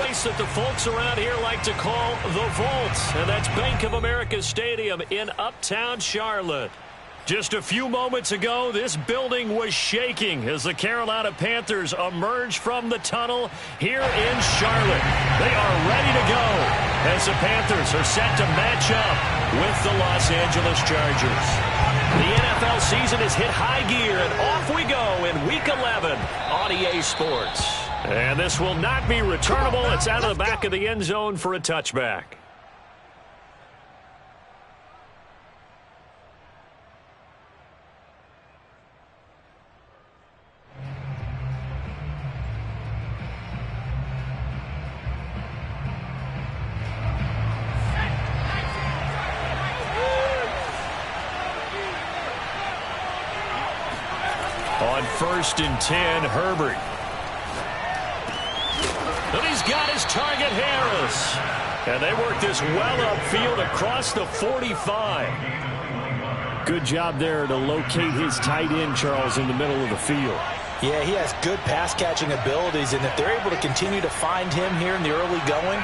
place that the folks around here like to call the Vault, and that's Bank of America Stadium in Uptown Charlotte. Just a few moments ago, this building was shaking as the Carolina Panthers emerged from the tunnel here in Charlotte. They are ready to go as the Panthers are set to match up with the Los Angeles Chargers. The NFL season has hit high gear, and off we go in Week 11 on EA Sports. And this will not be returnable. It's out of the back of the end zone for a touchback. On 1st and 10, Herbert. And he's got his target, Harris. And they work this well upfield across the 45. Good job there to locate his tight end, Charles, in the middle of the field. Yeah, he has good pass-catching abilities, and if they're able to continue to find him here in the early going,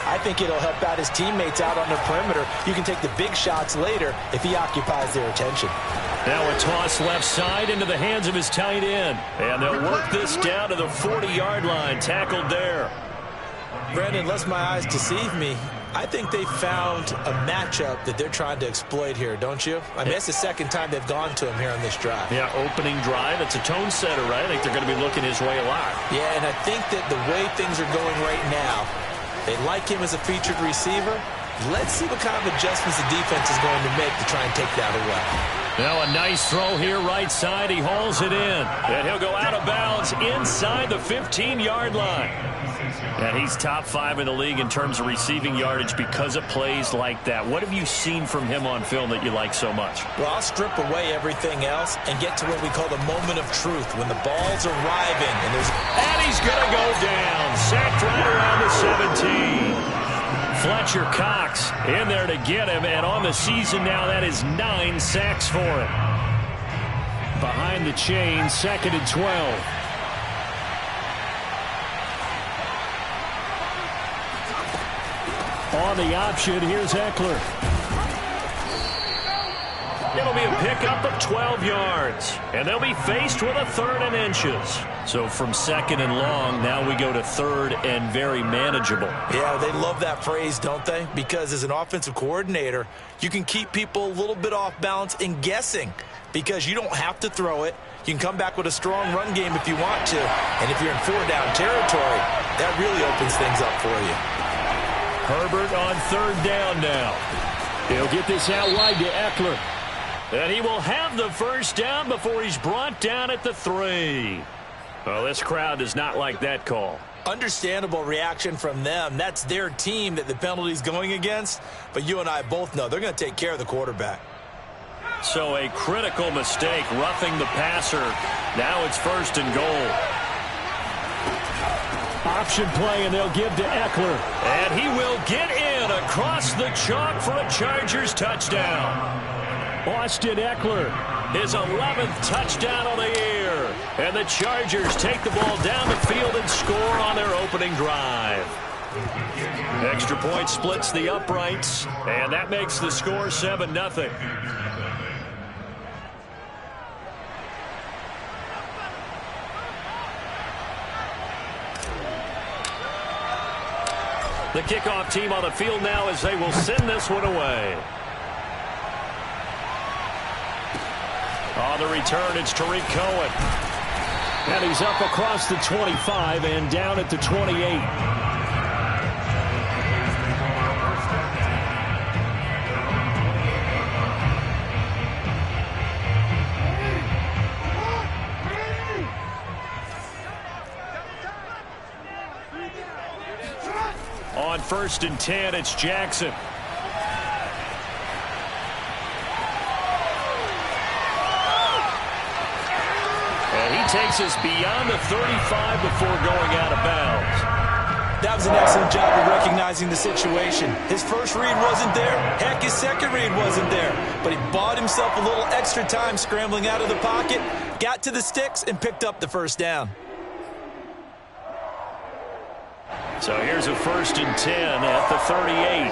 I think it'll help out his teammates out on the perimeter. You can take the big shots later if he occupies their attention. Now a toss left side into the hands of his tight end. And they'll work this down to the 40-yard line. Tackled there. Brandon, unless my eyes deceive me, I think they found a matchup that they're trying to exploit here, don't you? I mean, that's the second time they've gone to him here on this drive. Yeah, opening drive. It's a tone setter, right? I think they're going to be looking his way a lot. Yeah, and I think that the way things are going right now, they like him as a featured receiver. Let's see what kind of adjustments the defense is going to make to try and take that away. Now a nice throw here right side. He hauls it in. And he'll go out of bounds inside the 15-yard line. And he's top 5 in the league in terms of receiving yardage because of plays like that. What have you seen from him on film that you like so much? Well, I'll strip away everything else and get to what we call the moment of truth, when the ball's arriving. And he's going to go down. Sacked right around the 17. Fletcher Cox in there to get him, and on the season now, that is 9 sacks for him. Behind the chain, 2nd and 12. On the option, here's Eckler. It'll be a pickup of 12 yards, and they'll be faced with a 3rd and inches. So from 2nd and long, now we go to 3rd and very manageable. Yeah, they love that phrase, don't they? Because as an offensive coordinator, you can keep people a little bit off balance and guessing because you don't have to throw it. You can come back with a strong run game if you want to. And if you're in 4-down territory, that really opens things up for you. Herbert on 3rd down now. He'll get this out wide to Eckler. And he will have the 1st down before he's brought down at the 3. Well, this crowd does not like that call. Understandable reaction from them. That's their team that the penalty's going against. But you and I both know they're going to take care of the quarterback. So a critical mistake, roughing the passer. Now it's 1st and goal. Option play, and they'll give to Eckler. And he will get in across the chalk for a Chargers touchdown. Austin Eckler, his 11th touchdown on the year. And the Chargers take the ball down the field and score on their opening drive. Extra point splits the uprights, and that makes the score 7-0. The kickoff team on the field now as they will send this one away. On the return, it's Tariq Cohen. And he's up across the 25 and down at the 28. On 1st and 10, it's Jackson. Takes us beyond the 35 before going out of bounds. That was an excellent job of recognizing the situation. His first read wasn't there. Heck, his second read wasn't there. But he bought himself a little extra time scrambling out of the pocket, got to the sticks, and picked up the 1st down. So here's a 1st and 10 at the 38.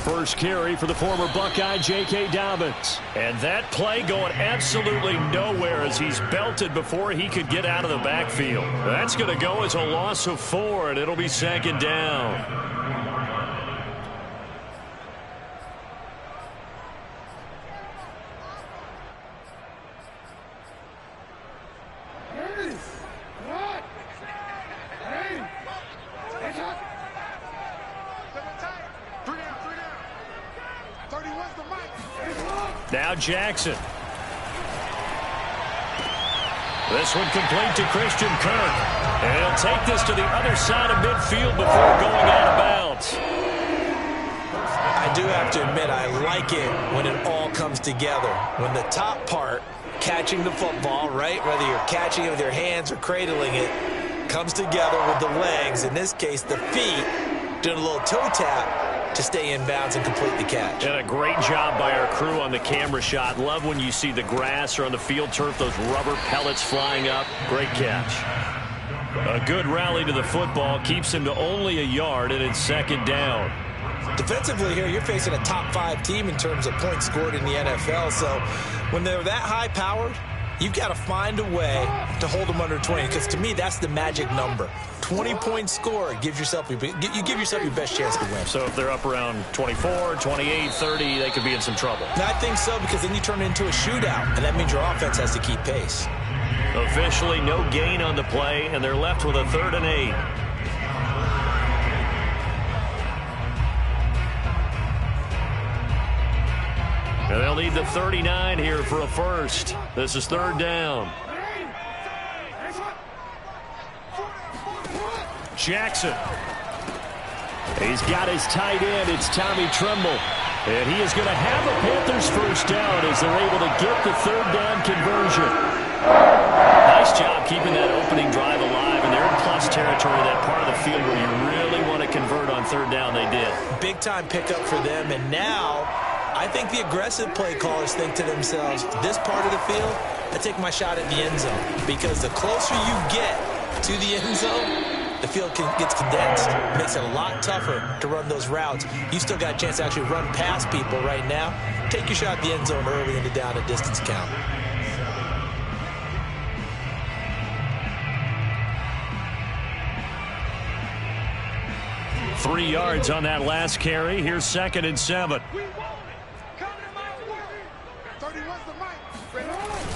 First carry for the former Buckeye, J.K. Dobbins. And that play going absolutely nowhere as he's belted before he could get out of the backfield. That's going to go as a loss of 4, and it'll be 2nd down. Now Jackson. This one complete to Christian Kirk. And he'll take this to the other side of midfield before going out of bounds. I do have to admit, I like it when it all comes together. When the top part, catching the football, right, whether you're catching it with your hands or cradling it, comes together with the legs, in this case the feet, doing a little toe tap to stay in bounds and complete the catch. And a great job by our crew on the camera shot. Love when you see the grass or on the field turf, those rubber pellets flying up. Great catch. A good rally to the football keeps him to only a yard, and it's 2nd down. Defensively here, you're facing a top 5 team in terms of points scored in the NFL, so when they're that high-powered, you've got to find a way to hold them under 20, because to me, that's the magic number. 20-point score gives yourself, you give yourself your best chance to win. So if they're up around 24, 28, 30, they could be in some trouble. And I think so, because then you turn it into a shootout, and that means your offense has to keep pace. Officially no gain on the play, and they're left with a 3rd and 8. And they'll need the 39 here for a first. This is 3rd down. Jackson. He's got his tight end. It's Tommy Tremble. And he is going to have a Panthers first down as they're able to get the 3rd down conversion. Nice job keeping that opening drive alive. And they're in plus territory, that part of the field where you really want to convert on 3rd down. They did. Big-time pickup for them. And now I think the aggressive play callers think to themselves, this part of the field, I take my shot at the end zone. Because the closer you get to the end zone, the field gets condensed. It makes it a lot tougher to run those routes. You still got a chance to actually run past people right now. Take your shot at the end zone early in the down and distance count. Three yards on that last carry. Here's 2nd and 7.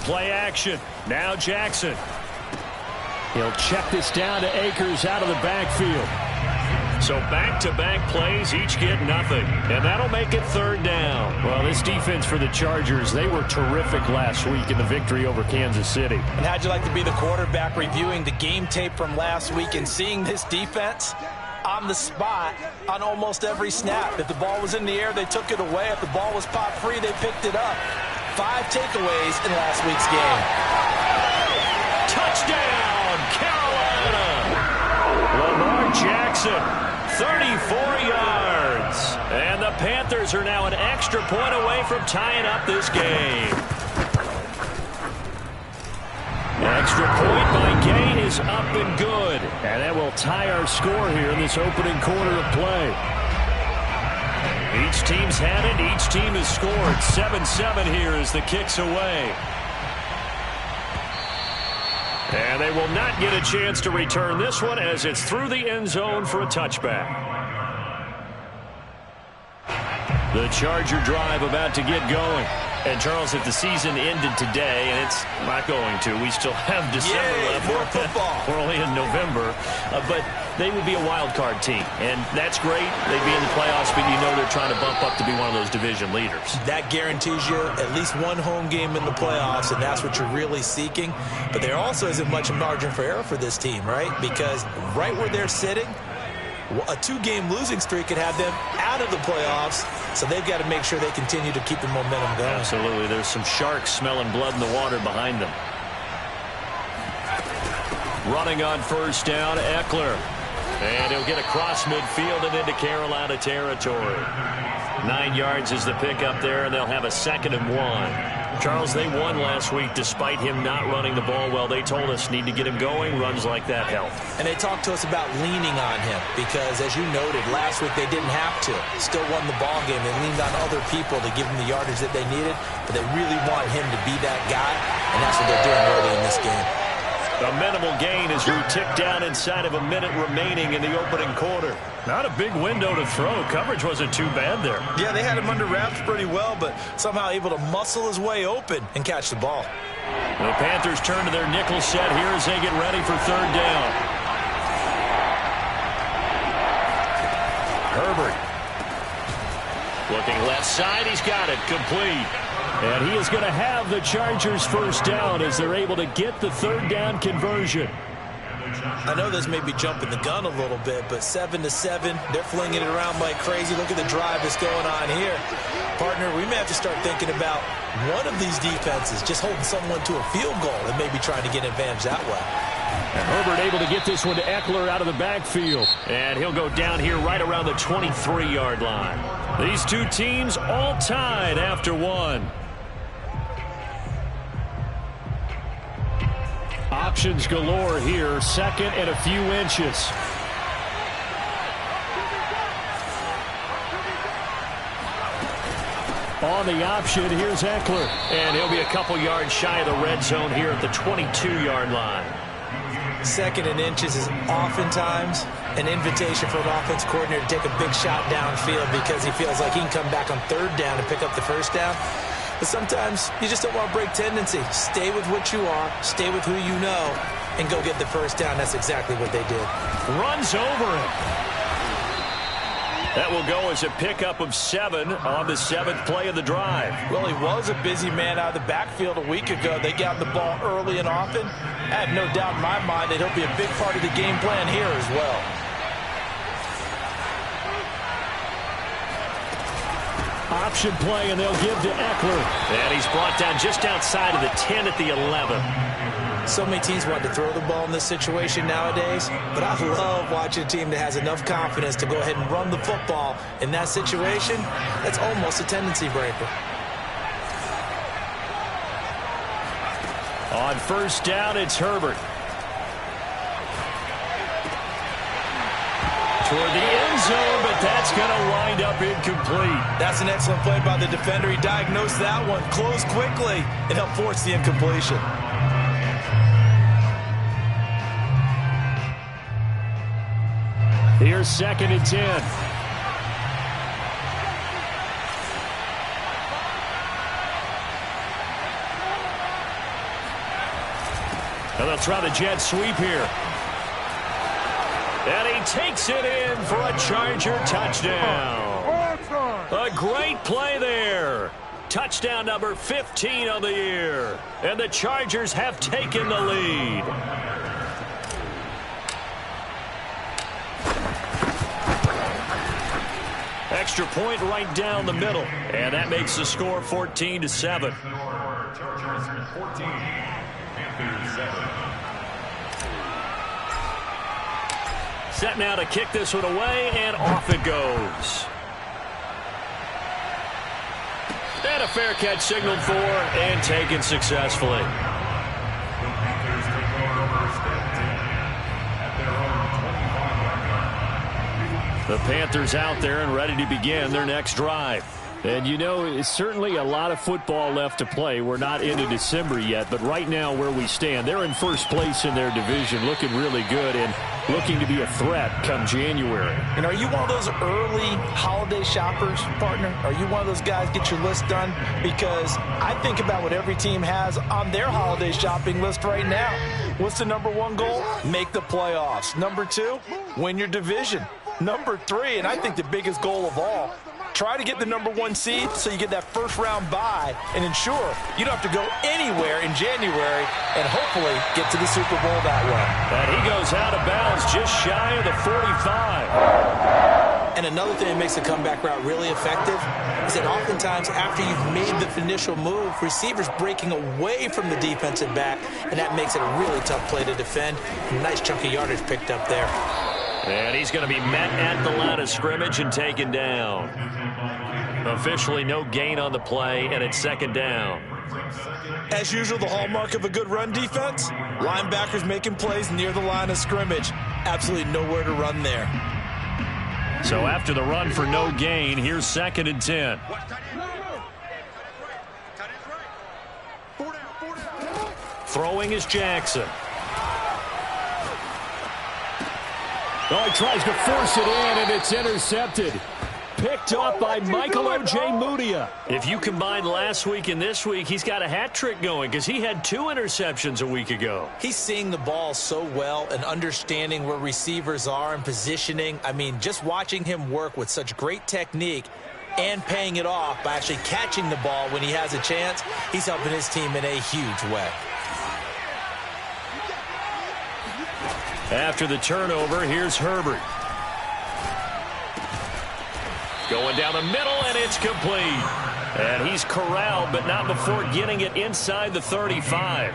Play action. Now Jackson. He'll check this down to Akers out of the backfield. So back-to-back plays, each get nothing. And that'll make it 3rd down. Well, this defense for the Chargers, they were terrific last week in the victory over Kansas City. And how'd you like to be the quarterback reviewing the game tape from last week and seeing this defense on the spot on almost every snap? If the ball was in the air, they took it away. If the ball was popped free, they picked it up. 5 takeaways in last week's game. Touchdown, Carolina! Lamar Jackson, 34 yards. And the Panthers are now an extra point away from tying up this game. Extra point by Gay is up and good. And that will tie our score here in this opening quarter of play. Each team's had it. Each team has scored. 7-7 here as the kick's away. And they will not get a chance to return this one as it's through the end zone for a touchback. The Charger drive about to get going. And, Charles, if the season ended today, and it's not going to, we still have December left. More football. We're only in November. But they would be a wild card team. And that's great. They'd be in the playoffs, but you know they're trying to bump up to be one of those division leaders. That guarantees you at least one home game in the playoffs, and that's what you're really seeking. But there also isn't much margin for error for this team, right? Because right where they're sitting, a 2-game losing streak could have them out of the playoffs, so they've got to make sure they continue to keep the momentum going. Absolutely. There's some sharks smelling blood in the water behind them. Running on first down, Eckler. And he'll get across midfield and into Carolina territory. 9 yards is the pickup there, and they'll have a 2nd and 1. Charles, they won last week despite him not running the ball well. They told us need to get him going. Runs like that help. And they talked to us about leaning on him because, as you noted, last week they didn't have to. Still won the ball game. They leaned on other people to give them the yardage that they needed, but they really want him to be that guy, and that's what they're doing early in this game. A minimal gain as we tick down inside of a minute remaining in the opening quarter. Not a big window to throw. Coverage wasn't too bad there. Yeah, they had him under wraps pretty well, but somehow able to muscle his way open and catch the ball. The Panthers turn to their nickel set here as they get ready for third down. Herbert. Looking left side. He's got it. Complete. And he is going to have the Chargers first down as they're able to get the third down conversion. I know this may be jumping the gun a little bit, but 7-7, they're flinging it around like crazy. Look at the drive that's going on here. Partner, we may have to start thinking about one of these defenses just holding someone to a field goal and maybe trying to get an advantage that way. And Herbert able to get this one to Eckler out of the backfield. And he'll go down here right around the 23-yard line. These two teams all tied after one. Options galore here. Second and a few inches. On the option, here's Eckler. And he'll be a couple yards shy of the red zone here at the 22-yard line. Second and inches is oftentimes an invitation for an offense coordinator to take a big shot downfield because he feels like he can come back on third down and pick up the first down. But sometimes you just don't want to break tendency. Stay with what you are, stay with who you know, and go get the first down. That's exactly what they did. Runs over him. That will go as a pickup of 7 on the 7th play of the drive. Well, he was a busy man out of the backfield a week ago. They got the ball early and often. I have no doubt in my mind that he'll be a big part of the game plan here as well. Option play, and they'll give to Eckler. And he's brought down just outside of the 10 at the 11. So many teams want to throw the ball in this situation nowadays, but I love watching a team that has enough confidence to go ahead and run the football in that situation. That's almost a tendency breaker. On first down, it's Herbert. Toward the end zone, but that's going to wind up incomplete. That's an excellent play by the defender. He diagnosed that one, closed quickly, and helped force the incompletion. Here's 2nd and 10. And they'll try the jet sweep here. And he takes it in for a Charger touchdown. A great play there. Touchdown number 15 on the year. And the Chargers have taken the lead. Extra point right down the middle. And that makes the score 14-7. Set now to kick this one away, and off it goes. And a fair catch signaled for and taken successfully. The Panthers out there and ready to begin their next drive. And, you know, it's certainly a lot of football left to play. We're not into December yet, but right now where we stand, they're in first place in their division, looking really good and looking to be a threat come January. And are you one of those early holiday shoppers, partner? Are you one of those guys get your list done? Because I think about what every team has on their holiday shopping list right now. What's the number 1 goal? Make the playoffs. Number 2, win your division. Number 3, and I think the biggest goal of all, try to get the number 1 seed so you get that first-round bye and ensure you don't have to go anywhere in January and hopefully get to the Super Bowl that way. And he goes out of bounds just shy of the 45. And another thing that makes the comeback route really effective is that oftentimes after you've made the initial move, receivers breaking away from the defensive back, and that makes it a really tough play to defend. Nice chunk of yardage picked up there. And he's going to be met at the line of scrimmage and taken down. Officially no gain on the play, and it's 2nd down. As usual, the hallmark of a good run defense, linebackers making plays near the line of scrimmage. Absolutely nowhere to run there. So after the run for no gain, here's 2nd and 10. Throwing is Jackson. Oh, he tries to force it in, and it's intercepted. Picked up by Michael Ojemudia. If you combine last week and this week, he's got a hat trick going because he had 2 interceptions a week ago. He's seeing the ball so well and understanding where receivers are and positioning. I mean, just watching him work with such great technique and paying it off by actually catching the ball when he has a chance, he's helping his team in a huge way. After the turnover, here's Herbert. Going down the middle, and it's complete. And he's corralled, but not before getting it inside the 35.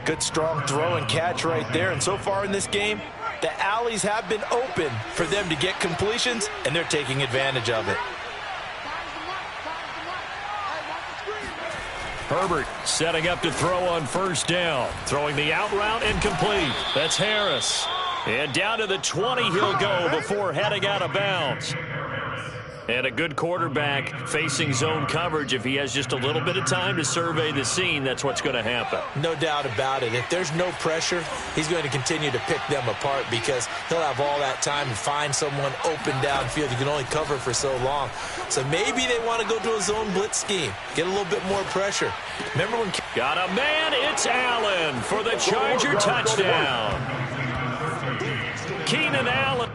Good strong throw and catch right there. And so far in this game, the alleys have been open for them to get completions, and they're taking advantage of it. Herbert setting up to throw on 1st down. Throwing the out route and complete. That's Harris. And down to the 20 he'll go before heading out of bounds. And a good quarterback facing zone coverage. If he has just a little bit of time to survey the scene, that's what's going to happen. No doubt about it. If there's no pressure, he's going to continue to pick them apart because he'll have all that time to find someone open downfield. You can only cover for so long. So maybe they want to go to a zone blitz scheme, get a little bit more pressure. Remember when... Got a man, it's Allen for the Charger touchdown. Keenan Allen.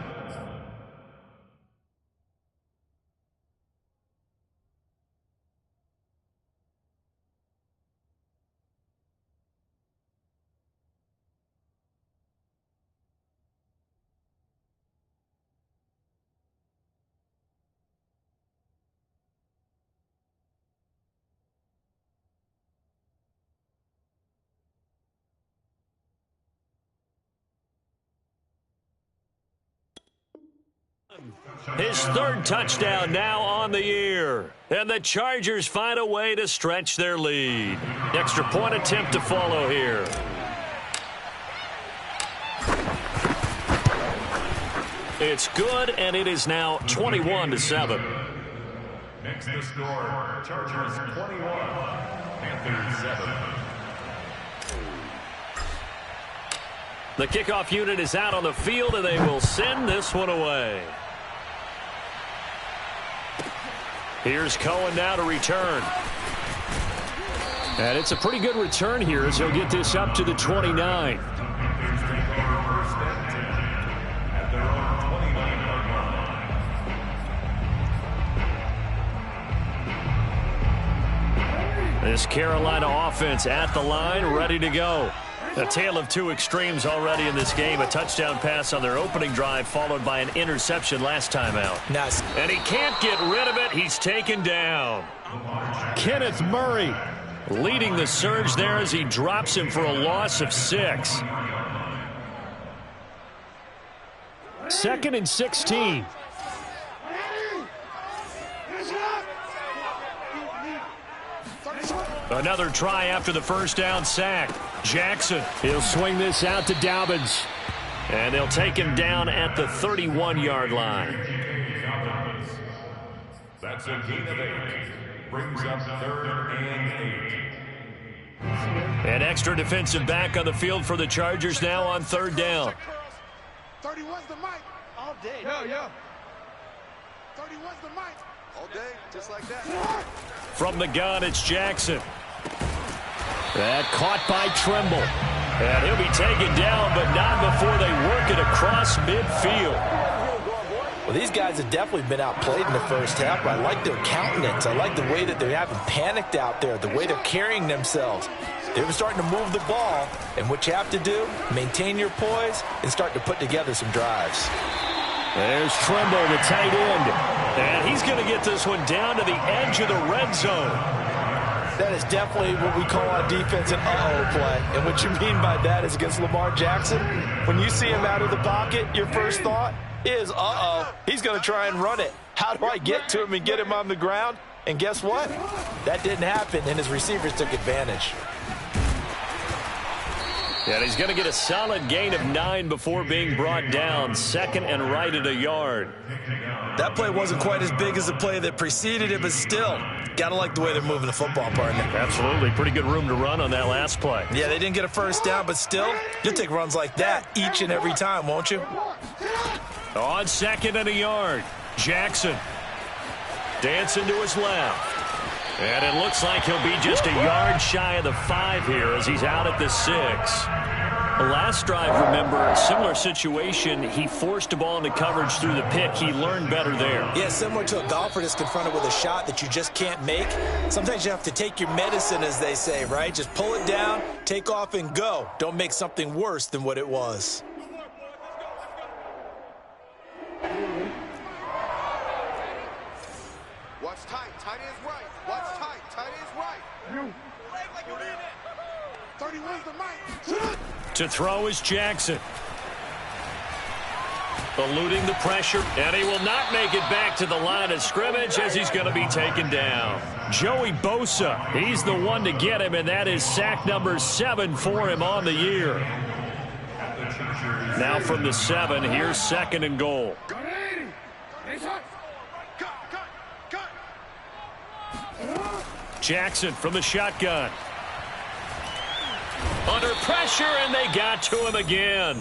His 3rd touchdown now on the year. And the Chargers find a way to stretch their lead. Extra point attempt to follow here. It's good, and it is now 21-7. Next to score, Chargers 21, Panthers 7. The kickoff unit is out on the field, and they will send this one away. Here's Cohen now to return. And it's a pretty good return here as he'll get this up to the 29. This Carolina offense at the line, ready to go. A tale of 2 extremes already in this game. A touchdown pass on their opening drive, followed by an interception last time out. Nice. And he can't get rid of it. He's taken down. Kenneth Murray leading the surge there as he drops him for a loss of 6. 2nd and 16. Another try after the 1st down sack. Jackson, he'll swing this out to Dobbins. And they'll take him down at the 31-yard line. That's a gain of 8. Brings up 3rd and 8. An extra defensive back on the field for the Chargers now on 3rd down. 31's the mic. All day. Yeah. 31's the mic. All day, just like that. From the gun, it's Jackson. That caught by Trimble. And he'll be taken down, but not before they work it across midfield. Well, these guys have definitely been outplayed in the 1st half, but I like their countenance. I like the way that they haven't panicked out there, the way they're carrying themselves. They're starting to move the ball, and what you have to do, maintain your poise and start to put together some drives. There's Trimble, the tight end. And he's going to get this one down to the edge of the red zone. That is definitely what we call on defense an uh-oh play. And what you mean by that is against Lamar Jackson, when you see him out of the pocket, your first thought is, uh-oh, he's going to try and run it. How do I get to him and get him on the ground? And guess what? That didn't happen, and his receivers took advantage. And he's going to get a solid gain of 9 before being brought down. 2nd and right at a yard. That play wasn't quite as big as the play that preceded it, but still, got to like the way they're moving the football, partner. Absolutely. Pretty good room to run on that last play. Yeah, they didn't get a first down, but still, you'll take runs like that each and every time, won't you? On 2nd and a yard, Jackson dancing to his left. And it looks like he'll be just a yard shy of the 5 here as he's out at the 6. The last drive, remember, similar situation. He forced a ball into coverage through the pick. He learned better there. Yeah, similar to a golfer that's confronted with a shot that you just can't make. Sometimes you have to take your medicine, as they say, right? Just pull it down, take off, and go. Don't make something worse than what it was. Watch tight. Tight is right. Watch tight. Tight is right. 31's the mic. To throw is Jackson. Eluding the pressure, and he will not make it back to the line of scrimmage as he's going to be taken down. Joey Bosa, he's the one to get him, and that is sack number 7 for him on the year. Now from the 7, here's 2nd and goal. Jackson from the shotgun. Under pressure, and they got to him again.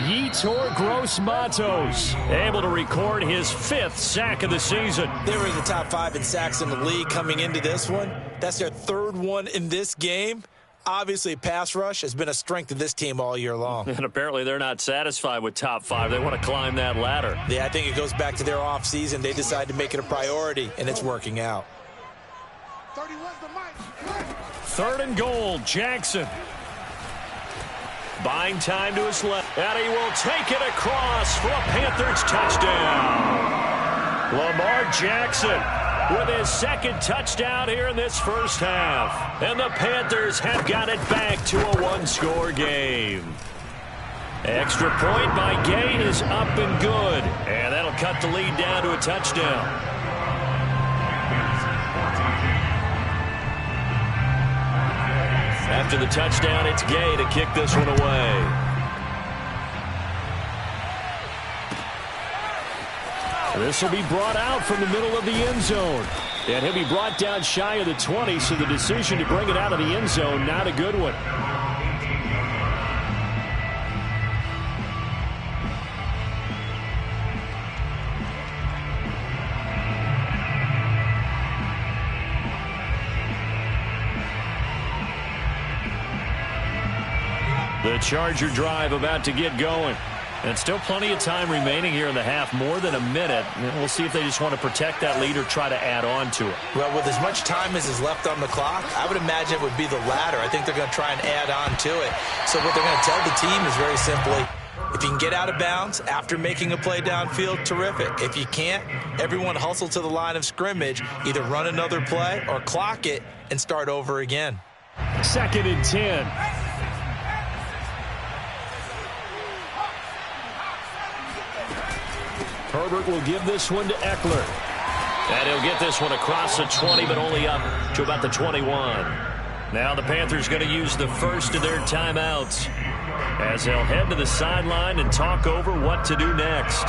Yetur Gross-Matos able to record his 5th sack of the season. They were in the top 5 in sacks in the league coming into this one. That's their 3rd one in this game. Obviously, pass rush has been a strength of this team all year long. And apparently they're not satisfied with top 5. They want to climb that ladder. Yeah, I think it goes back to their offseason. They decided to make it a priority, and it's working out. 31's the mic. 3rd and goal, Jackson. Buying time to his left, and he will take it across for a Panthers touchdown. Lamar Jackson with his 2nd touchdown here in this first half. And the Panthers have got it back to a 1-score game. Extra point by Gay is up and good, and that'll cut the lead down to a touchdown. After the touchdown, it's Gay to kick this one away. This will be brought out from the middle of the end zone. And he'll be brought down shy of the 20, so the decision to bring it out of the end zone, not a good one. The Charger drive about to get going. And still plenty of time remaining here in the half, more than a minute. And we'll see if they just want to protect that lead or try to add on to it. Well, with as much time as is left on the clock, I would imagine it would be the latter. I think they're going to try and add on to it. So what they're going to tell the team is very simply, if you can get out of bounds after making a play downfield, terrific. If you can't, everyone hustle to the line of scrimmage, either run another play or clock it and start over again. 2nd and 10. Herbert will give this one to Eckler. And he'll get this one across the 20, but only up to about the 21. Now the Panthers going to use the first of their timeouts as they'll head to the sideline and talk over what to do next.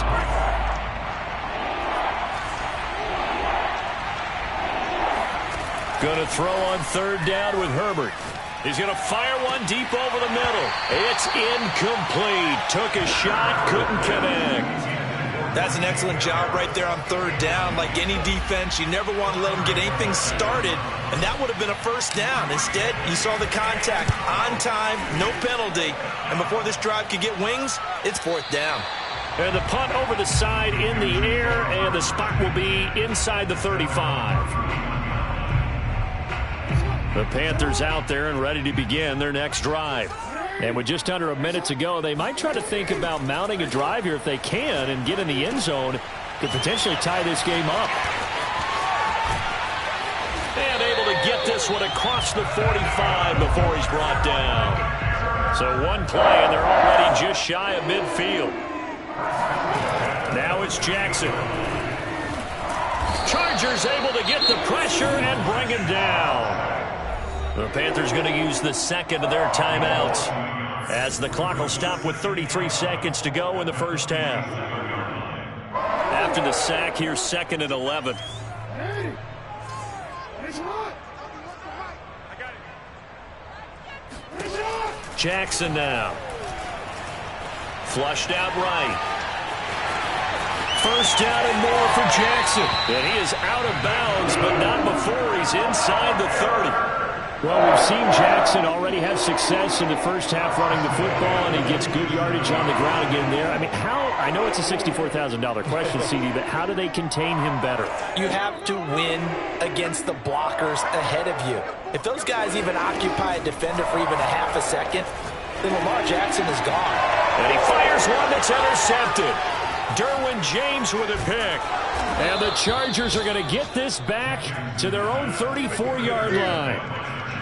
Going to throw on 3rd down with Herbert. He's going to fire one deep over the middle. It's incomplete. Took a shot, couldn't connect. That's an excellent job right there on 3rd down. Like any defense, you never want to let them get anything started, and that would have been a first down. Instead, you saw the contact on time, no penalty, and before this drive could get wings, it's 4th down. And the punt over the side in the air, and the spot will be inside the 35. The Panthers out there and ready to begin their next drive. And with just under a minute to go, they might try to think about mounting a drive here if they can and get in the end zone to potentially tie this game up. And able to get this one across the 45 before he's brought down. So one play, and they're already just shy of midfield. Now it's Jackson. Chargers able to get the pressure and bring him down. The Panthers going to use the second of their timeouts as the clock will stop with 33 seconds to go in the first half. After the sack, here's 2nd and 11. Jackson now. Flushed out right. First down and more for Jackson. And he is out of bounds, but not before he's inside the 30. Well, we've seen Jackson already have success in the first half running the football, and he gets good yardage on the ground again there. I mean, I know it's a $64,000 question, CD, but how do they contain him better? You have to win against the blockers ahead of you. If those guys even occupy a defender for even a half a second, then Lamar Jackson is gone. And he fires one that's intercepted. Derwin James with a pick. And the Chargers are going to get this back to their own 34-yard line.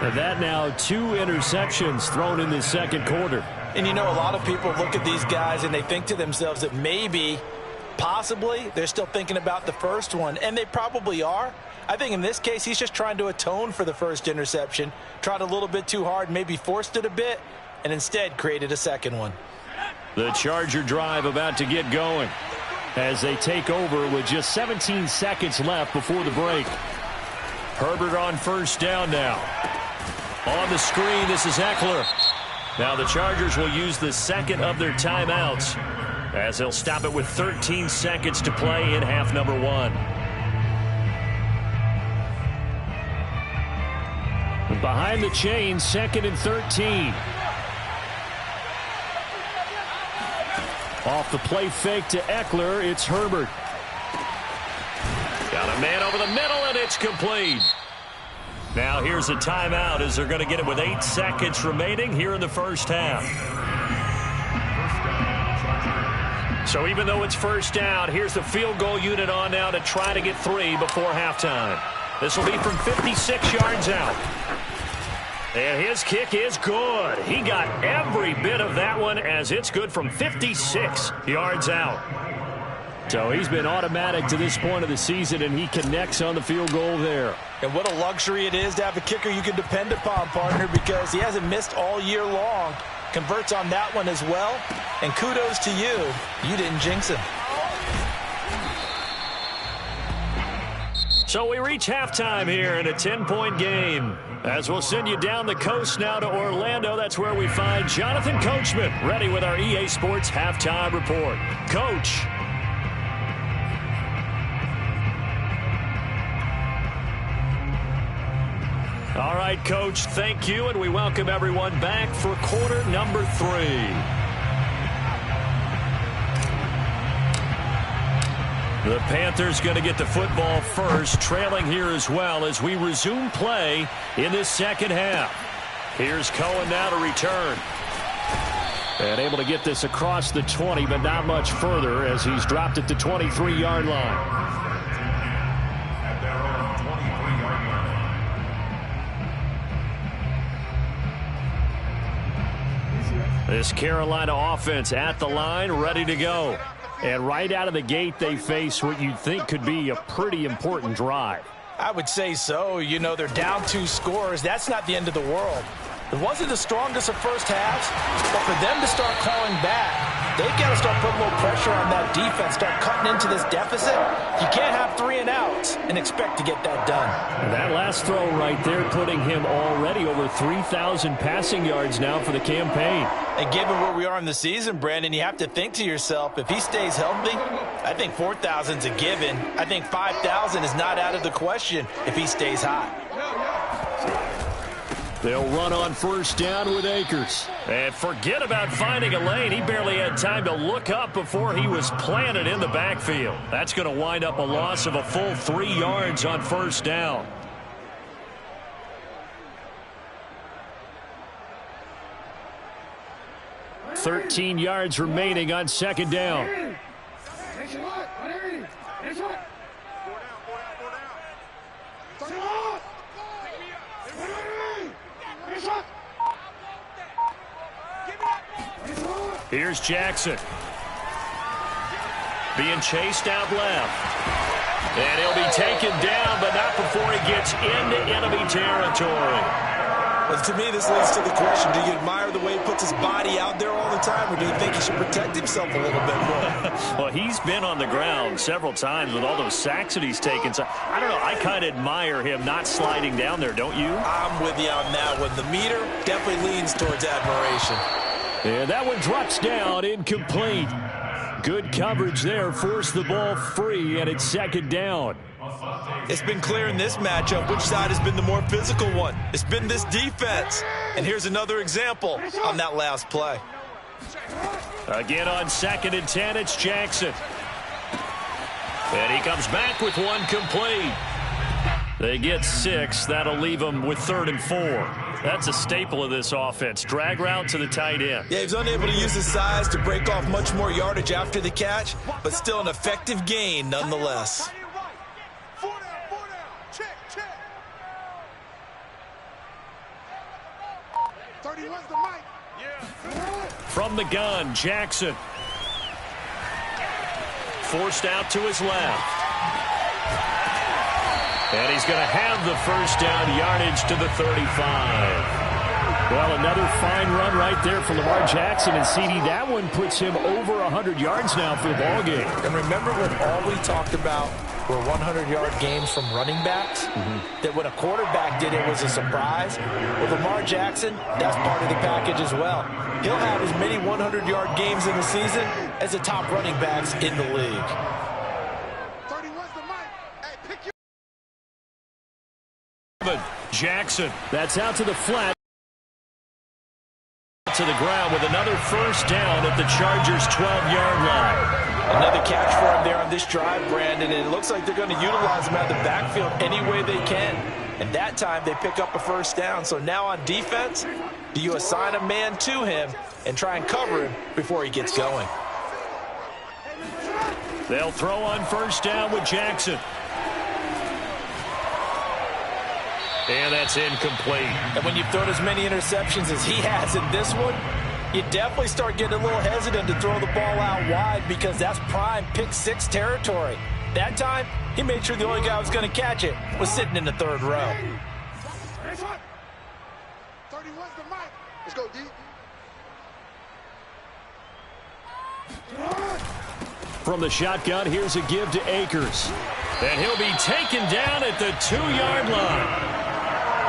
And that now 2 interceptions thrown in this second quarter. And you know, a lot of people look at these guys and they think to themselves that maybe, possibly, they're still thinking about the first one. And they probably are. I think in this case, he's just trying to atone for the first interception. Tried a little bit too hard, maybe forced it a bit, and instead created a second one. The Charger drive about to get going as they take over with just 17 seconds left before the break. Herbert on first down now. On the screen, this is Eckler. Now the Chargers will use the second of their timeouts as they'll stop it with 13 seconds to play in half number 1. Behind the chains, 2nd and 13. Off the play fake to Eckler, it's Herbert. Got a man over the middle, and it's complete. Now here's a timeout as they're going to get it with 8 seconds remaining here in the first half. So even though it's first down, here's the field goal unit on now to try to get 3 before halftime. This will be from 56 yards out. And his kick is good. He got every bit of that one as it's good from 56 yards out. So he's been automatic to this point of the season, and he connects on the field goal there. And what a luxury it is to have a kicker you can depend upon, partner, because he hasn't missed all year long. Converts on that one as well. And kudos to you. You didn't jinx him. So we reach halftime here in a 10-point game. As we'll send you down the coast now to Orlando, that's where we find Jonathan Coachman ready with our EA Sports Halftime Report. Coach. All right, Coach, thank you, and we welcome everyone back for quarter number 3. The Panthers going to get the football first, trailing here as well as we resume play in this second half. Here's Cohen now to return. And able to get this across the 20, but not much further as he's dropped at the 23-yard line. This Carolina offense at the line, ready to go. And right out of the gate, they face what you'd think could be a pretty important drive. I would say so. You know, they're down 2 scores. That's not the end of the world. It wasn't the strongest of first halves, but for them to start calling back, they've got to start putting a little pressure on that defense, start cutting into this deficit. You can't have 3 and outs and expect to get that done. And that last throw right there putting him already over 3,000 passing yards now for the campaign. And given where we are in the season, Brandon, you have to think to yourself, if he stays healthy, I think 4,000's a given. I think 5,000 is not out of the question if he stays hot. They'll run on first down with Akers. And forget about finding a lane. He barely had time to look up before he was planted in the backfield. That's going to wind up a loss of a full 3 yards on first down. $13 yards remaining on second down. Here's Jackson. Being chased out left. And he'll be taken down, but not before he gets into enemy territory. Well, to me, this leads to the question, do you admire the way he puts his body out there all the time, or do you think he should protect himself a little bit more? Well, he's been on the ground several times with all those sacks that he's taken. So, I don't know, I kind of admire him not sliding down there, don't you? I'm with you on that one. The meter definitely leans towards admiration. And that one drops down, incomplete. Good coverage there, forced the ball free, and it's second down. It's been clear in this matchup which side has been the more physical one. It's been this defense. And here's another example on that last play. Again on 2nd and 10, it's Jackson. And he comes back with one complete. They get 6. That'll leave them with 3rd and 4. That's a staple of this offense. Drag route to the tight end. Yeah, he was unable to use his size to break off much more yardage after the catch, but still an effective gain nonetheless. 31's the mic. From the gun, Jackson. Forced out to his left. And he's going to have the first down, yardage to the 35. Well, another fine run right there for Lamar Jackson. And, CD, that one puts him over 100 yards now for the ball game. And remember when all we talked about were 100-yard games from running backs? That when a quarterback did it was a surprise? With Lamar Jackson, that's part of the package as well. He'll have as many 100-yard games in the season as the top running backs in the league. 31's the mic. Hey, pick your... Jackson. That's out to the flat. To the ground with another first down at the Chargers' 12-yard line. Another catch for him there on this drive, Brandon, and it looks like they're going to utilize him out of the backfield any way they can. And that time they pick up a first down. So now on defense, do you assign a man to him and try and cover him before he gets going? They'll throw on first down with Jackson. And that's incomplete. And when you've thrown as many interceptions as he has in this one, you definitely start getting a little hesitant to throw the ball out wide because that's prime pick-6 territory. That time, he made sure the only guy who was going to catch it was sitting in the 3rd row. 31's the mic. Let's go, D. From the shotgun, here's a give to Akers. And he'll be taken down at the 2-yard line.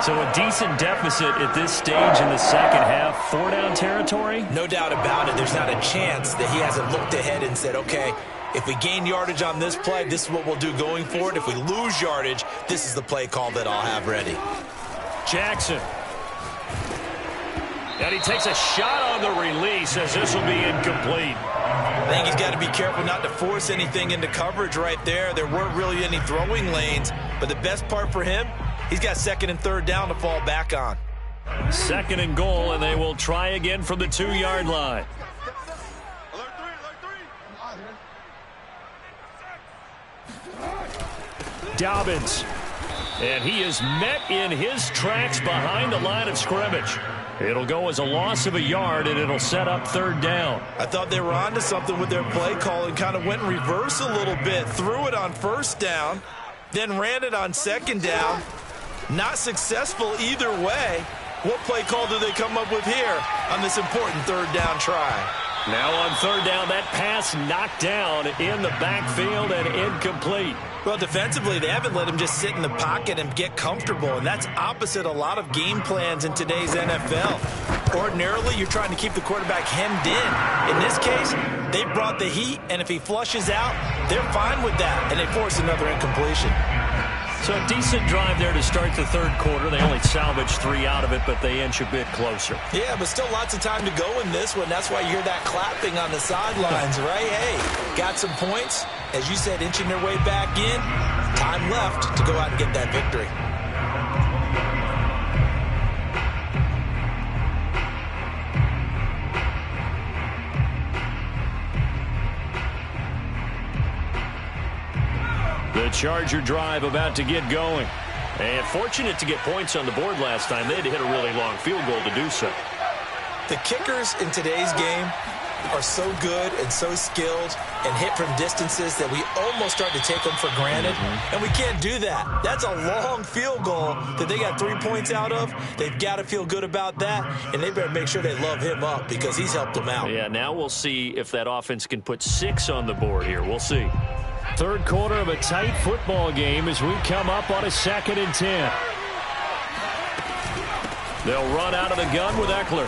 So a decent deficit at this stage in the second half. 4-down territory? No doubt about it. There's not a chance that he hasn't looked ahead and said, okay, if we gain yardage on this play, this is what we'll do going forward. If we lose yardage, this is the play call that I'll have ready. Jackson. And he takes a shot on the release as this will be incomplete. I think he's got to be careful not to force anything into coverage right there. There weren't really any throwing lanes, but the best part for him, he's got 2nd and 3rd down to fall back on. 2nd and goal, and they will try again from the 2-yard line. Dobbins. And he is met in his tracks behind the line of scrimmage. It'll go as a loss of a yard, and it'll set up 3rd down. I thought they were onto something with their play call and kind of went in reverse a little bit. Threw it on 1st down, then ran it on 2nd down. Not successful either way. What play call do they come up with here on this important 3rd down try? Now on 3rd down, that pass knocked down in the backfield and incomplete. Well, defensively, they haven't let him just sit in the pocket and get comfortable, and that's opposite a lot of game plans in today's NFL. Ordinarily, you're trying to keep the quarterback hemmed in. In this case, they brought the heat, and if he flushes out, they're fine with that, and they force another incompletion. So a decent drive there to start the 3rd quarter. They only salvaged 3 out of it, but they inch a bit closer. Yeah, but still lots of time to go in this one. That's why you hear that clapping on the sidelines, right? Hey, got some points. As you said, inching their way back in. Time left to go out and get that victory. The Charger drive about to get going. And fortunate to get points on the board last time. They had to hit a really long field goal to do so. The kickers in today's game are so good and so skilled and hit from distances that we almost start to take them for granted, and we can't do that. That's a long field goal that they got 3 points out of. They've got to feel good about that, and they better make sure they love him up because he's helped them out. Yeah, now we'll see if that offense can put 6 on the board here. We'll see. Third quarter of a tight football game as we come up on a 2nd and 10. They'll run out of the gun with Eckler.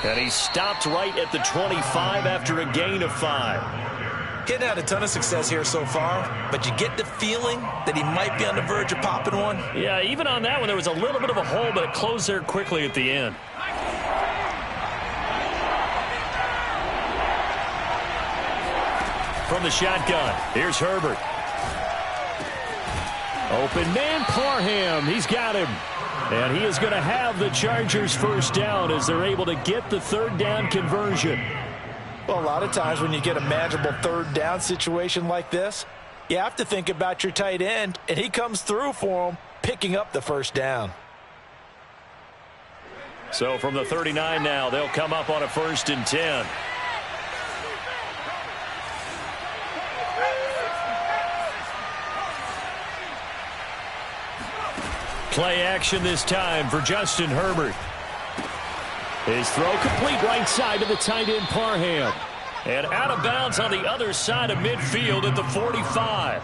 And he stopped right at the 25 after a gain of 5. He's had a ton of success here so far, but you get the feeling that he might be on the verge of popping one. Yeah, even on that one, there was a little bit of a hole, but it closed there quickly at the end. From the shotgun, here's Herbert. Open man, Parham. He's got him. And he is going to have the Chargers first down as they're able to get the 3rd down conversion. Well, a lot of times when you get a manageable 3rd down situation like this, you have to think about your tight end, and he comes through for him, picking up the 1st down. So from the 39 now, they'll come up on a 1st and 10. Play action this time for Justin Herbert. His throw complete right side to the tight end Parham. And out of bounds on the other side of midfield at the 45.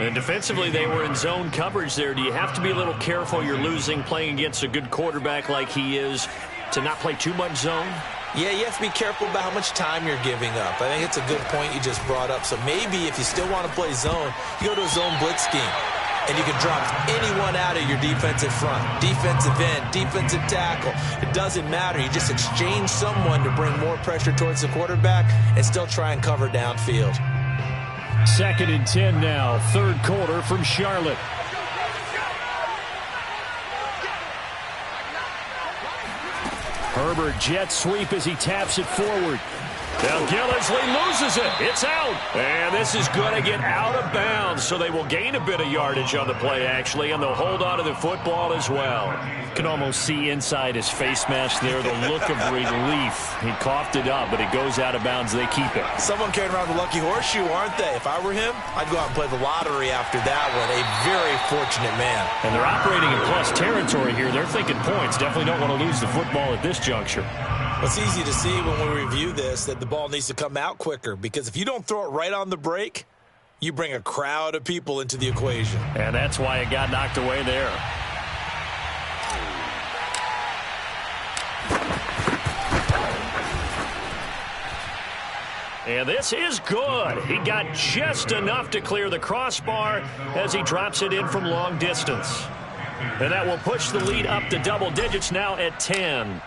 And defensively, they were in zone coverage there. Do you have to be a little careful? You're losing playing against a good quarterback like he is to not play too much zone? Yeah, you have to be careful about how much time you're giving up. I think it's a good point you just brought up. So maybe if you still want to play zone, you go to a zone blitz scheme. And you can drop anyone out of your defensive front, defensive end, defensive tackle. It doesn't matter. You just exchange someone to bring more pressure towards the quarterback and still try and cover downfield. 2nd and 10 now, 3rd quarter from Charlotte. Herbert jet sweep as he taps it forward. Now Gillisley loses it. It's out. And this is going to get out of bounds, so they will gain a bit of yardage on the play, actually, and they'll hold on to the football as well. You can almost see inside his face mask there the look of relief. He coughed it up, but it goes out of bounds. They keep it. Someone carrying around the lucky horseshoe, aren't they? If I were him, I'd go out and play the lottery after that one. A very fortunate man. And they're operating in plus territory here. They're thinking points. Definitely don't want to lose the football at this juncture. It's easy to see when we review this that the ball needs to come out quicker, because if you don't throw it right on the break, you bring a crowd of people into the equation. And that's why it got knocked away there. And this is good. He got just enough to clear the crossbar as he drops it in from long distance. And that will push the lead up to double digits now at 10.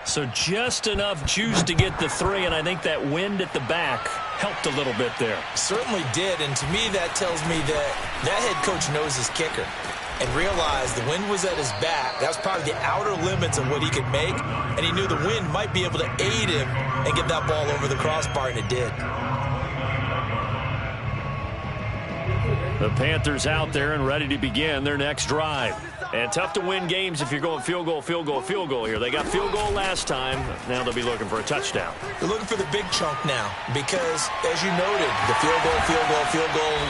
So just enough juice to get the 3, and I think that wind at the back helped a little bit there. Certainly did, and to me that tells me that head coach knows his kicker and realized the wind was at his back. That was probably the outer limits of what he could make, and he knew the wind might be able to aid him and get that ball over the crossbar, and it did. The Panthers out there and ready to begin their next drive. And tough to win games if you're going field goal, field goal, field goal here. They got field goal last time. Now they'll be looking for a touchdown. They're looking for the big chunk now because, as you noted, the field goal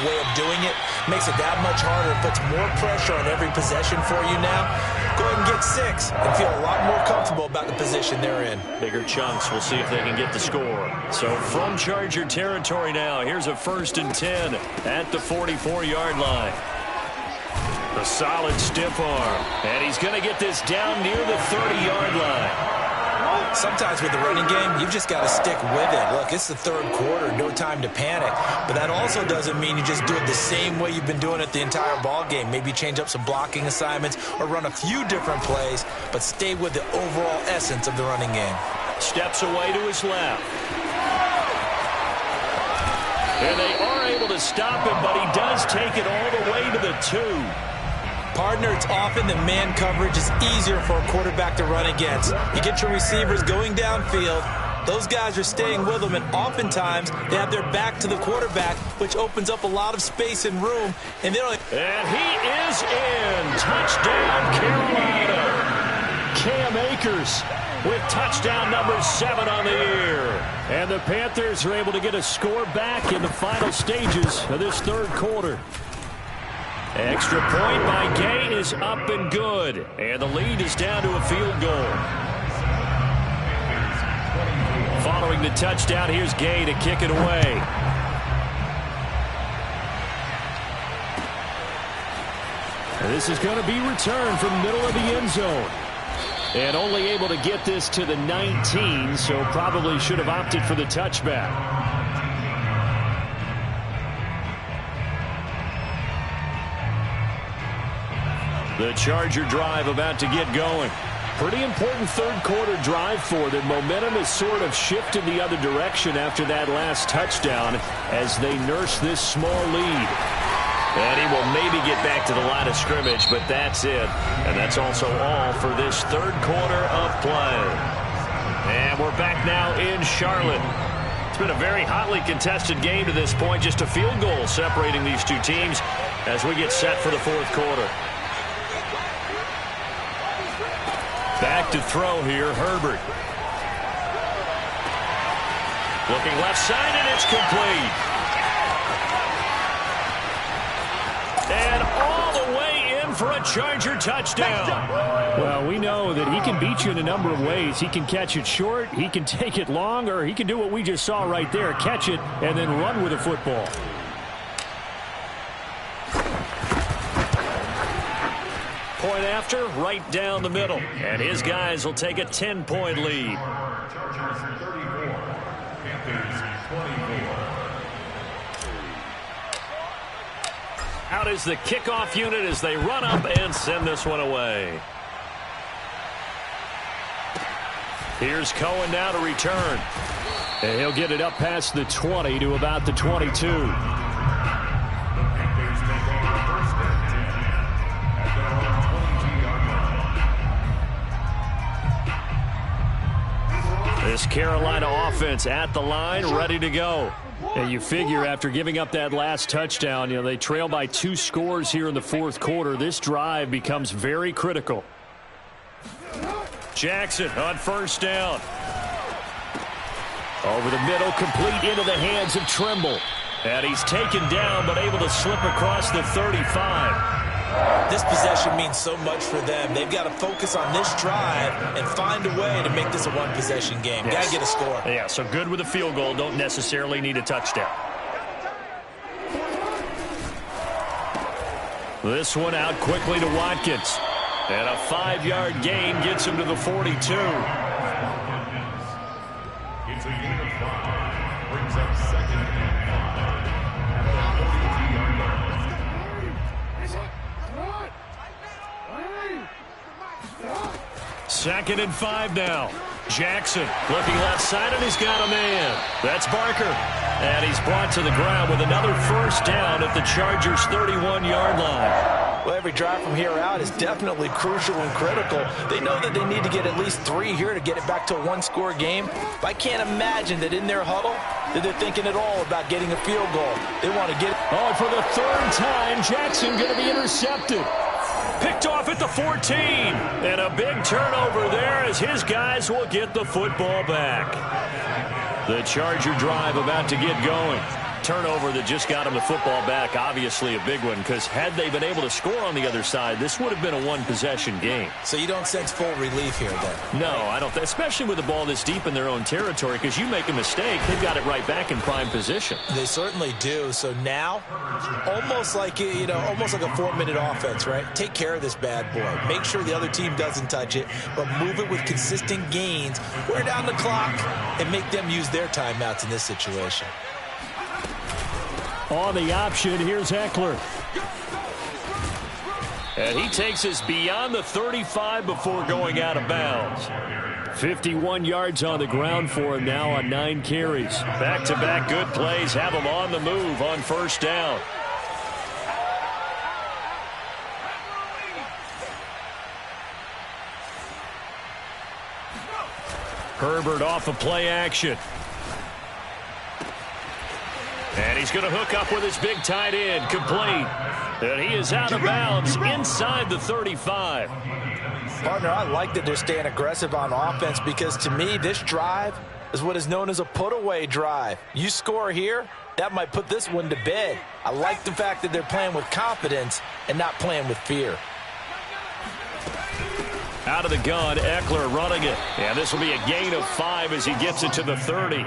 way of doing it makes it that much harder. It puts more pressure on every possession for you now. Go ahead and get 6 and feel a lot more comfortable about the position they're in. Bigger chunks. We'll see if they can get the score. So from Charger territory now, here's a 1st and 10 at the 44-yard line. A solid stiff arm. And he's going to get this down near the 30-yard line. Sometimes with the running game, you've just got to stick with it. Look, it's the 3rd quarter, no time to panic. But that also doesn't mean you just do it the same way you've been doing it the entire ball game. Maybe change up some blocking assignments or run a few different plays, but stay with the overall essence of the running game. Steps away to his left. And they are able to stop him, but he does take it all the way to the 2. Partner, it's often that man coverage is easier for a quarterback to run against. You get your receivers going downfield. Those guys are staying with them, and oftentimes they have their back to the quarterback, which opens up a lot of space and room. And he is in. Touchdown, Carolina. Cam Akers with touchdown number 7 on the year. And the Panthers are able to get a score back in the final stages of this third quarter. Extra point by Gay is up and good. And the lead is down to a field goal. Following the touchdown, here's Gay to kick it away. And this is going to be returned from middle of the end zone. And only able to get this to the 19, so probably should have opted for the touchback. The Charger drive about to get going. Pretty important third quarter drive for them. Momentum has sort of shifted the other direction after that last touchdown as they nurse this small lead. And he will maybe get back to the line of scrimmage, but that's it. And that's also all for this third quarter of play. And we're back now in Charlotte. It's been a very hotly contested game to this point. Just a field goal separating these two teams as we get set for the fourth quarter. Back to throw here, Herbert. Looking left side, and it's complete. And all the way in for a Charger touchdown. Well, we know that he can beat you in a number of ways. He can catch it short, he can take it long, or he can do what we just saw right there, catch it and then run with the football. Point after, right down the middle. And his guys will take a 10-point lead. Chargers 34, Panthers 24. Out is the kickoff unit as they run up and send this one away. Here's Cohen now to return. And he'll get it up past the 20 to about the 22. This Carolina offense at the line, ready to go. And you figure after giving up that last touchdown, they trail by 2 scores here in the fourth quarter. This drive becomes very critical. Jackson on first down. Over the middle, complete into the hands of Trimble. And he's taken down, but able to slip across the 35. This possession means so much for them. They've got to focus on this drive and find a way to make this a one-possession game. Yes. Got to get a score. Yeah, so good with a field goal. Don't necessarily need a touchdown. This one out quickly to Watkins. And a 5-yard gain gets him to the 42. It's a gain of 5. Brings up second and 5. Second and 5 now. Jackson looking left side, and he's got a man. That's Barker. And he's brought to the ground with another first down at the Chargers' 31-yard line. Well, every drive from here out is definitely crucial and critical. They know that they need to get at least 3 here to get it back to a one-score game. But I can't imagine that in their huddle that they're thinking at all about getting a field goal. They want to get it. Oh, for the third time, Jackson going to be intercepted. Picked off at the 14. And a big turnover there as his guys will get the football back. The Charger drive about to get going. Turnover that just got him the football back, obviously a big one, because had they been able to score on the other side, this would have been a one-possession game. So you don't sense full relief here, then? No, I don't. Especially with the ball this deep in their own territory, because you make a mistake, they've got it right back in prime position. They certainly do. So now, almost like a 4-minute offense, right? Take care of this bad boy. Make sure the other team doesn't touch it, but move it with consistent gains. Wear down the clock and make them use their timeouts in this situation. On the option, here's Eckler. And he takes us beyond the 35 before going out of bounds. 51 yards on the ground for him now on 9 carries. Back-to-back good plays have him on the move on first down. Herbert off of play action. And he's going to hook up with his big tight end, complete. And he is out of bounds inside the 35. Partner, I like that they're staying aggressive on offense because to me, this drive is what is known as a put-away drive. You score here, that might put this one to bed. I like the fact that they're playing with confidence and not playing with fear. Out of the gun, Eckler running it. And this will be a gain of 5 as he gets it to the 30.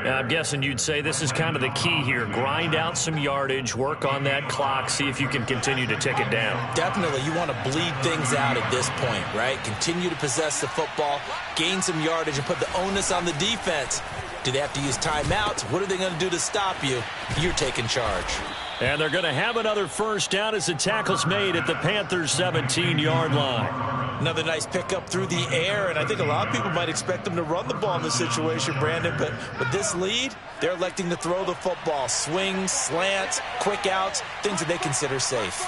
Now, I'm guessing you'd say this is kind of the key here. Grind out some yardage, work on that clock, see if you can continue to tick it down. Definitely, you want to bleed things out at this point, right? Continue to possess the football, gain some yardage, and put the onus on the defense. Do they have to use timeouts? What are they going to do to stop you? You're taking charge. And they're going to have another first down as the tackle's made at the Panthers' 17-yard line. Another nice pickup through the air, and I think a lot of people might expect them to run the ball in this situation, Brandon, but with this lead, they're electing to throw the football. Swings, slants, quick outs, things that they consider safe.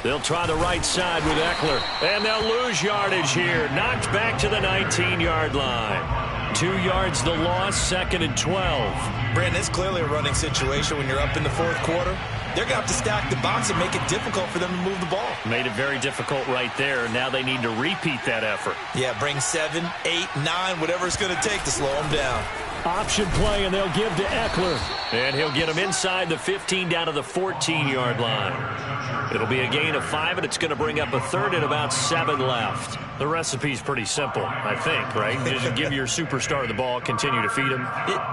They'll try the right side with Eckler, and they'll lose yardage here. Knocked back to the 19-yard line. 2 yards the loss, 2nd and 12. Brandon, it's clearly a running situation when you're up in the fourth quarter. They're going to have to stack the box and make it difficult for them to move the ball. Made it very difficult right there. Now they need to repeat that effort. Yeah, bring 7, 8, 9, whatever it's going to take to slow them down. Option play, and they'll give to Eckler. And he'll get him inside the 15 down to the 14-yard line. It'll be a gain of 5, and it's going to bring up a 3rd and about 7 left. The recipe's pretty simple, I think, right? Just give your superstar the ball, continue to feed him.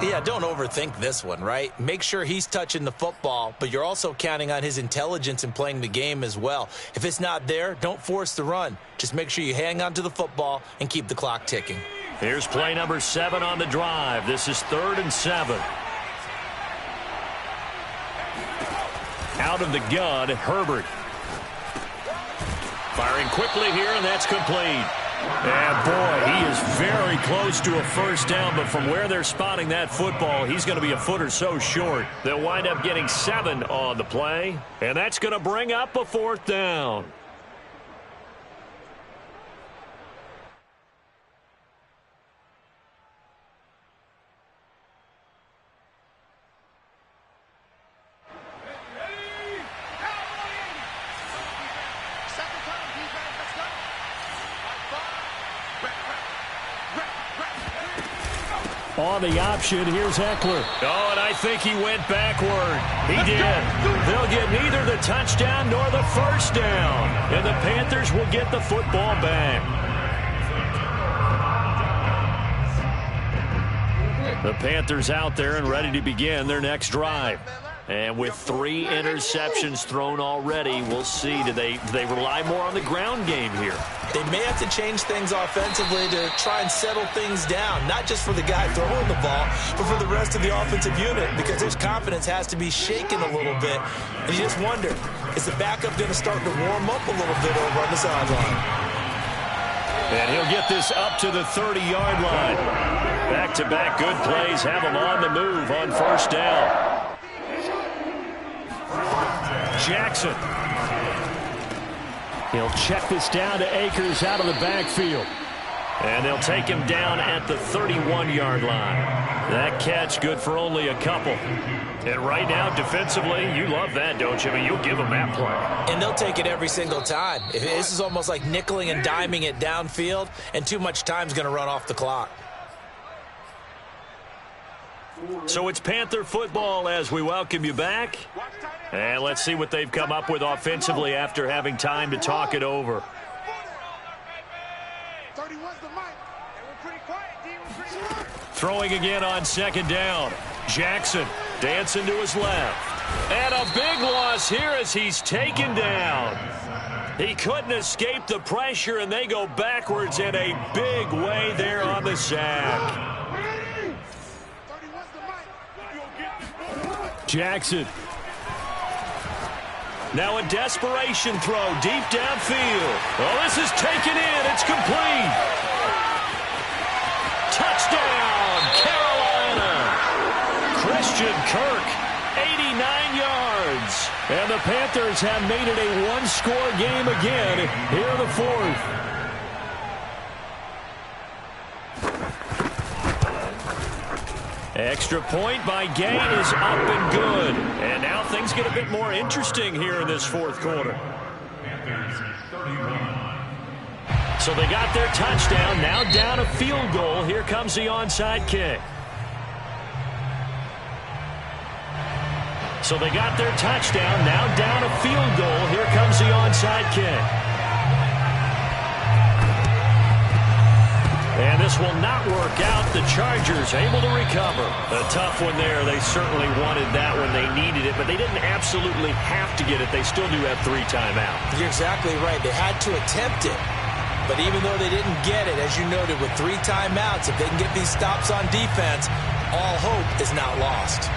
Yeah, don't overthink this one, right? Make sure he's touching the football, but you're also counting on his intelligence in playing the game as well. If it's not there, don't force the run. Just make sure you hang on to the football and keep the clock ticking. Here's play number 7 on the drive. This is 3rd and 7. Out of the gun, Herbert. Firing quickly here, and that's complete. And boy, he is very close to a first down, but from where they're spotting that football, he's going to be a foot or so short. They'll wind up getting 7 on the play, and that's going to bring up a 4th down. On the option, here's Eckler. Oh, and I think he went backward. He did. They'll get neither the touchdown nor the first down. And the Panthers will get the football back. The Panthers out there and ready to begin their next drive. And with 3 interceptions thrown already, we'll see. Do they rely more on the ground game here? They may have to change things offensively to try and settle things down, not just for the guy throwing the ball, but for the rest of the offensive unit, because his confidence has to be shaken a little bit. And you just wonder, is the backup going to start to warm up a little bit over on the sideline? And he'll get this up to the 30-yard line. Back-to-back good plays have him on the move on first down. Jackson. He'll check this down to Akers out of the backfield. And they'll take him down at the 31-yard line. That catch good for only a couple. And right now, defensively, you love that, don't you? I mean, you'll give them that play. And they'll take it every single time. This is almost like nickeling and diming it downfield, and too much time's going to run off the clock. So it's Panther football as we welcome you back. And let's see what they've come up with offensively after having time to talk it over. 31's the mic. And we're pretty quiet, D. We're pretty quiet. Throwing again on 2nd down. Jackson dancing to his left. And a big loss here as he's taken down. He couldn't escape the pressure, and they go backwards in a big way there on the sack. Jackson. Now a desperation throw deep downfield. Oh, this is taken in. It's complete. Touchdown, Carolina. Christian Kirk, 89 yards. And the Panthers have made it a one-score game again here in the 4th. Extra point by Gay is up and good. And now things get a bit more interesting here in this 4th quarter. Panthers 31. So they got their touchdown. Now down a field goal. Here comes the onside kick. So they got their touchdown. Now down a field goal. Here comes the onside kick. And this will not work out. The Chargers able to recover. A tough one there. They certainly wanted that when they needed it, but they didn't absolutely have to get it. They still do have 3 timeouts. You're exactly right. They had to attempt it. But even though they didn't get it, as you noted, with 3 timeouts, if they can get these stops on defense, all hope is not lost.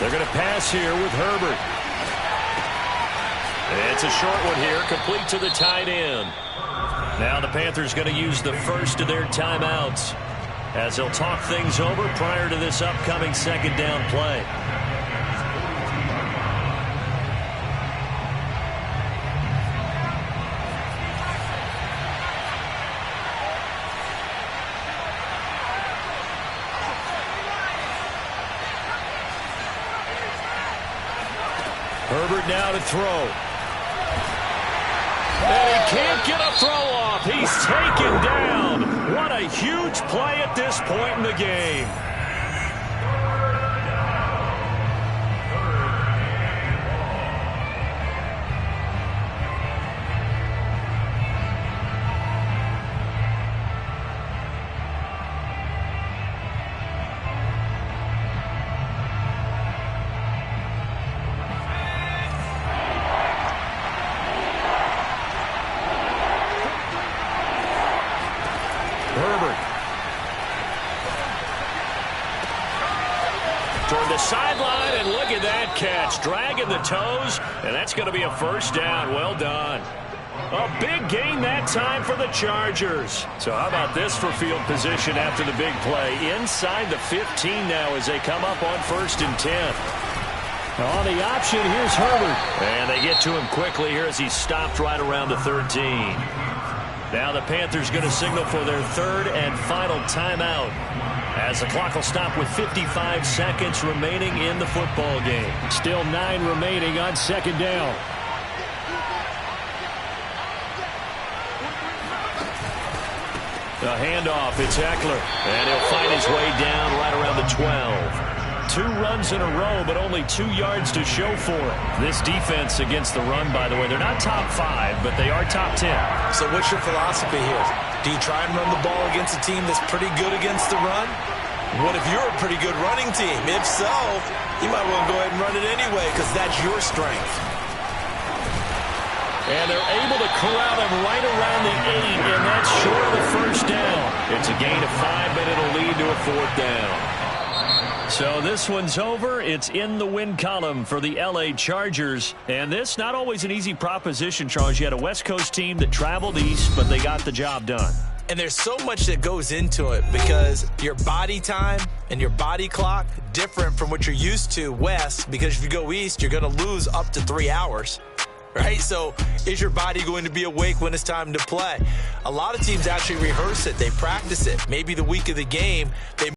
They're going to pass here with Herbert. It's a short one here, complete to the tight end. Now the Panthers going to use the first of their timeouts as they'll talk things over prior to this upcoming second down play. Herbert now to throw. And he can't get a throw off. He's taken down. What a huge play at this point in the game. Toward the sideline, and look at that catch. Dragging the toes, and that's going to be a first down. Well done. A big gain that time for the Chargers. So how about this for field position after the big play? Inside the 15 now as they come up on 1st and 10. On the option, here's Herbert. And they get to him quickly here as he's stopped right around the 13. Now the Panthers going to signal for their 3rd and final timeout, as the clock will stop with 55 seconds remaining in the football game. Still 9 remaining on 2nd down. The handoff, it's Eckler, and he'll find his way down right around the 12. 2 runs in a row, but only 2 yards to show for it. This defense against the run, by the way, they're not top 5, but they are top 10. So what's your philosophy here? Do you try and run the ball against a team that's pretty good against the run? What if you're a pretty good running team? If so, you might want to go ahead and run it anyway, because that's your strength. And they're able to corral him right around the 8, and that's short of the first down. It's a gain of 5, but it'll lead to a 4th down. So this one's over. It's in the win column for the L.A. Chargers. And this, not always an easy proposition, Charles. You had a West Coast team that traveled east, but they got the job done. And there's so much that goes into it because your body time and your body clock different from what you're used to west, because if you go east, you're going to lose up to 3 hours. Right? So is your body going to be awake when it's time to play? A lot of teams actually rehearse it. They practice it. Maybe the week of the game, they